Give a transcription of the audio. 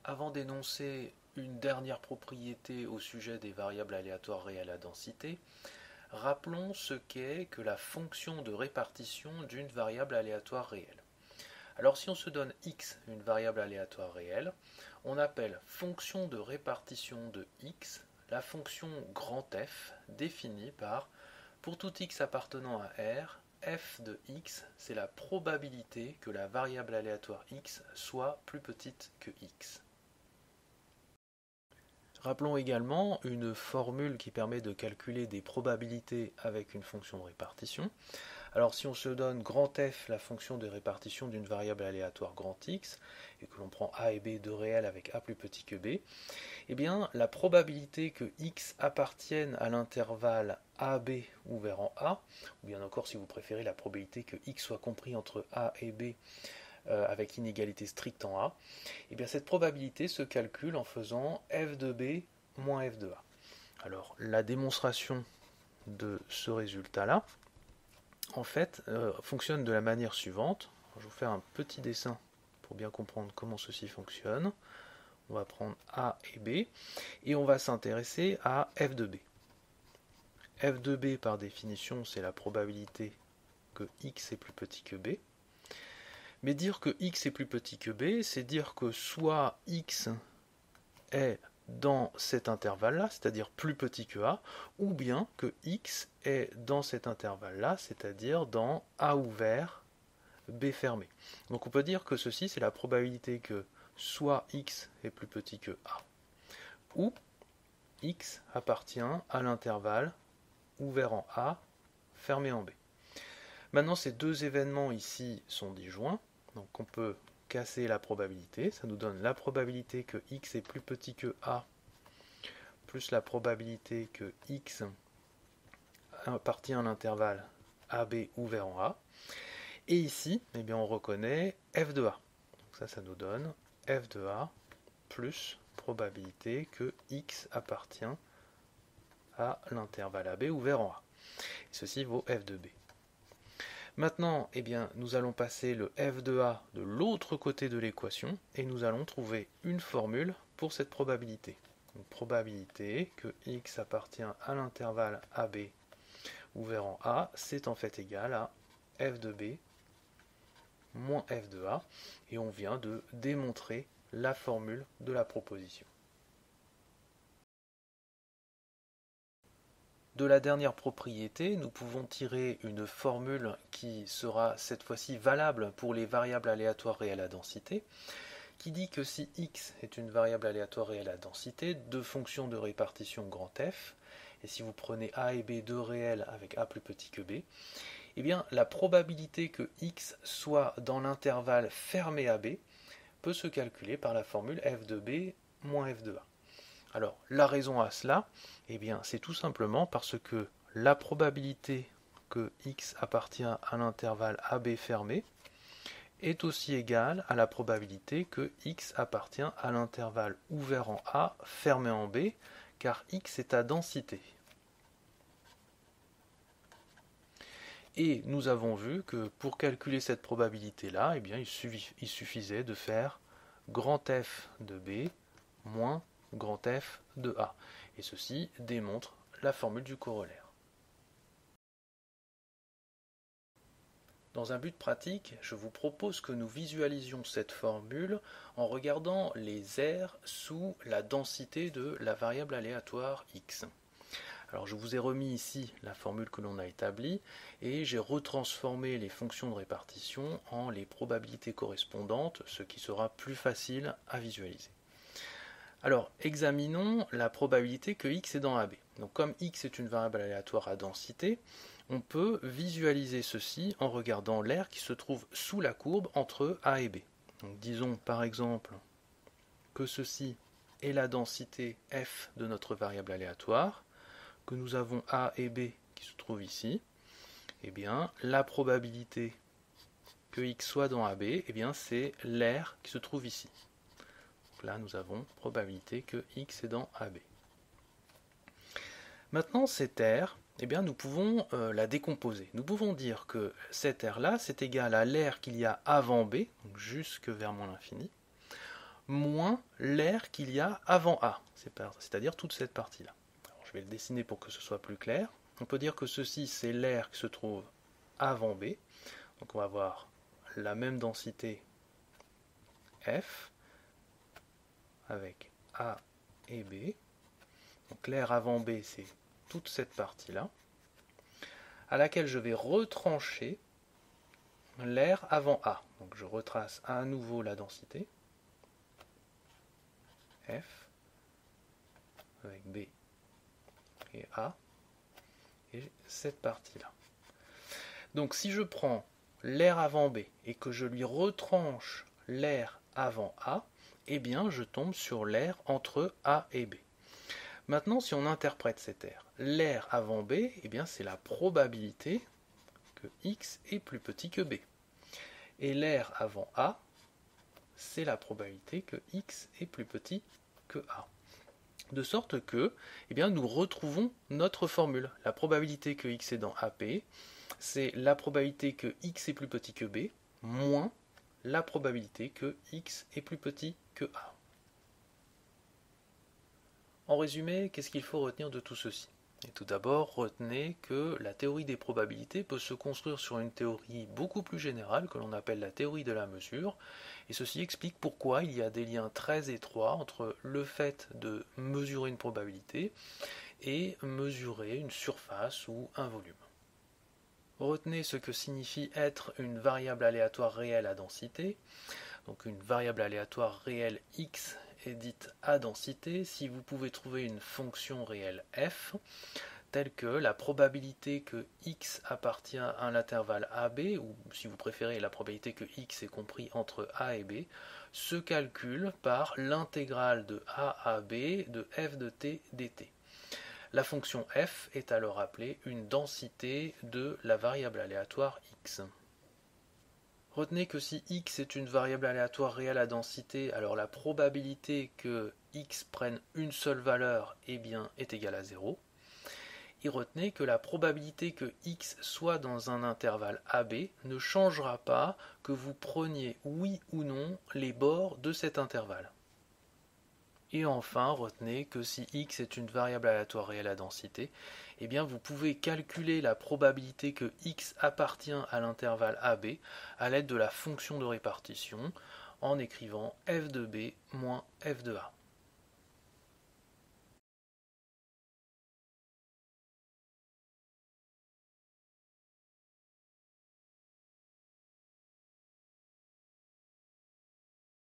Avant d'énoncer une dernière propriété au sujet des variables aléatoires réelles à densité, rappelons ce qu'est que la fonction de répartition d'une variable aléatoire réelle. Alors si on se donne x, une variable aléatoire réelle, on appelle fonction de répartition de x la fonction grand F définie par, pour tout x appartenant à R, f de x, c'est la probabilité que la variable aléatoire x soit plus petite que x. Rappelons également une formule qui permet de calculer des probabilités avec une fonction de répartition. Alors si on se donne grand F, la fonction de répartition d'une variable aléatoire grand X, et que l'on prend A et B, deux réels avec A plus petit que B, eh bien la probabilité que X appartienne à l'intervalle AB ouvert en A, ou bien encore si vous préférez la probabilité que X soit compris entre A et B avec inégalité stricte en A, eh bien cette probabilité se calcule en faisant f de B moins f de A. Alors la démonstration de ce résultat-là, en fait, fonctionne de la manière suivante. Je vais vous faire un petit dessin pour bien comprendre comment ceci fonctionne. On va prendre A et B, et on va s'intéresser à f de B. f de B, par définition, c'est la probabilité que x est plus petit que B. Mais dire que x est plus petit que b, c'est dire que soit x est dans cet intervalle-là, c'est-à-dire plus petit que a, ou bien que x est dans cet intervalle-là, c'est-à-dire dans a ouvert, b fermé. Donc on peut dire que ceci, c'est la probabilité que soit x est plus petit que a, ou x appartient à l'intervalle ouvert en a, fermé en b. Maintenant, ces deux événements ici sont disjoints. Donc on peut casser la probabilité, ça nous donne la probabilité que x est plus petit que a, plus la probabilité que x appartient à l'intervalle AB ouvert en A. Et ici, eh bien, on reconnaît f de a. Donc ça nous donne f de a plus probabilité que x appartient à l'intervalle AB ouvert en A. Et ceci vaut f de b. Maintenant, eh bien, nous allons passer le f de a de l'autre côté de l'équation et nous allons trouver une formule pour cette probabilité. Donc, probabilité que x appartient à l'intervalle AB ouvert en A, c'est en fait égal à f de b moins f de a, et on vient de démontrer la formule de la proposition. De la dernière propriété, nous pouvons tirer une formule qui sera cette fois-ci valable pour les variables aléatoires réelles à densité, qui dit que si x est une variable aléatoire réelle à densité, deux fonctions de répartition grand F, et si vous prenez a et b deux réels avec a plus petit que b, eh bien la probabilité que x soit dans l'intervalle fermé à b peut se calculer par la formule f de b moins f de a. Alors, la raison à cela, eh bien, c'est tout simplement parce que la probabilité que x appartient à l'intervalle AB fermé est aussi égale à la probabilité que x appartient à l'intervalle ouvert en A fermé en B, car x est à densité. Et nous avons vu que pour calculer cette probabilité-là, eh bien, il suffisait de faire grand F de B moins grand F de A. Et ceci démontre la formule du corollaire. Dans un but pratique, je vous propose que nous visualisions cette formule en regardant les aires sous la densité de la variable aléatoire x. Alors je vous ai remis ici la formule que l'on a établie et j'ai retransformé les fonctions de répartition en les probabilités correspondantes, ce qui sera plus facile à visualiser. Alors, examinons la probabilité que x est dans AB. Donc, comme x est une variable aléatoire à densité, on peut visualiser ceci en regardant l'aire qui se trouve sous la courbe entre A et B. Donc, disons par exemple que ceci est la densité f de notre variable aléatoire, que nous avons A et B qui se trouvent ici. Eh bien, la probabilité que x soit dans AB, eh bien, c'est l'aire qui se trouve ici. Là, nous avons probabilité que x est dans AB. Maintenant, cette aire, eh bien, nous pouvons la décomposer. Nous pouvons dire que cette aire-là, c'est égal à l'aire qu'il y a avant B, donc jusque vers moins l'infini, moins l'air qu'il y a avant A, c'est-à-dire toute cette partie-là. Je vais le dessiner pour que ce soit plus clair. On peut dire que ceci, c'est l'air qui se trouve avant B. Donc on va avoir la même densité F avec A et B. Donc l'air avant B, c'est toute cette partie-là, à laquelle je vais retrancher l'air avant A. Donc je retrace à nouveau la densité F avec B et A et cette partie-là. Donc si je prends l'air avant B et que je lui retranche l'air avant A, eh bien je tombe sur l'air entre A et B. Maintenant, si on interprète cet air, l'air avant B, eh bien c'est la probabilité que X est plus petit que B. Et l'air avant A, c'est la probabilité que X est plus petit que A. De sorte que, eh bien, nous retrouvons notre formule. La probabilité que X est dans AP, c'est la probabilité que X est plus petit que B, moins la probabilité que X est plus petit que A. En résumé, qu'est-ce qu'il faut retenir de tout ceci? Et tout d'abord, retenez que la théorie des probabilités peut se construire sur une théorie beaucoup plus générale que l'on appelle la théorie de la mesure, et ceci explique pourquoi il y a des liens très étroits entre le fait de mesurer une probabilité et mesurer une surface ou un volume. Retenez ce que signifie être une variable aléatoire réelle à densité. Donc une variable aléatoire réelle x est dite à densité si vous pouvez trouver une fonction réelle f, telle que la probabilité que x appartient à l'intervalle AB, ou si vous préférez la probabilité que x est compris entre A et B, se calcule par l'intégrale de A à B de f de t dt. La fonction f est alors appelée une densité de la variable aléatoire x. Retenez que si x est une variable aléatoire réelle à densité, alors la probabilité que x prenne une seule valeur est égale à 0. Et retenez que la probabilité que x soit dans un intervalle AB ne changera pas que vous preniez oui ou non les bords de cet intervalle. Et enfin, retenez que si x est une variable aléatoire réelle à densité, eh bien vous pouvez calculer la probabilité que x appartient à l'intervalle AB à l'aide de la fonction de répartition en écrivant f de b moins f de a.